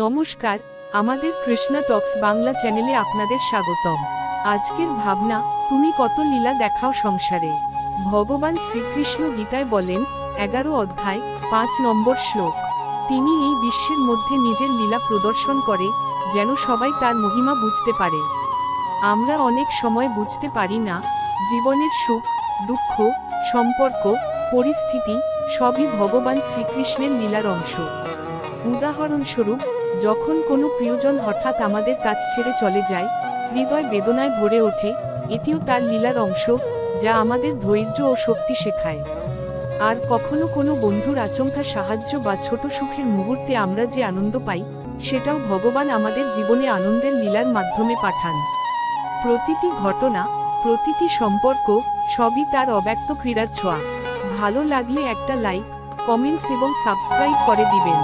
নমস্কার, আমাদের কৃষ্ণা টক্স বাংলা চ্যানেলে আপনাদের স্বাগতম। আজকের ভাবনা, তুমি কত লীলা দেখাও সংসারে। ভগবান শ্রীকৃষ্ণ গীতায় বলেন, 11 অধ্যায় 5 নম্বর শ্লোক। তিনি এই বিশ্বের মধ্যে নিজের লীলা প্রদর্শন করে, যেন সবাই তার মহিমা বুঝতে পারে। আমরা অনেক সময় বুঝতে পারি না, জীবনের সুখ, দুঃখ, সম্পর্ক, পরিস্থিতি সবই ভগবান শ্রীকৃষ্ণের লীলার অংশ। উদাহরণস্বরূপ, যখন কোনো প্রিয়জন হঠাৎ আমাদের কাছ ছেড়ে চলে যায়, হৃদয় বেদনায় ভরে ওঠে, এটিও তার লীলার অংশ, যা আমাদের ধৈর্য ও শক্তি শেখায়। আর কখনো কোনো বন্ধুর আচমকা সাহায্য বা ছোট সুখের মুহূর্তে আমরা যে আনন্দ পাই, সেটাও ভগবান আমাদের জীবনে আনন্দের লীলার মাধ্যমে পাঠান। প্রতিটি ঘটনা, প্রতিটি সম্পর্ক সবই তার অব্যক্ত ক্রীড়ার ছোঁয়া। ভালো লাগলে একটা লাইক, কমেন্টস এবং সাবস্ক্রাইব করে দিবেন।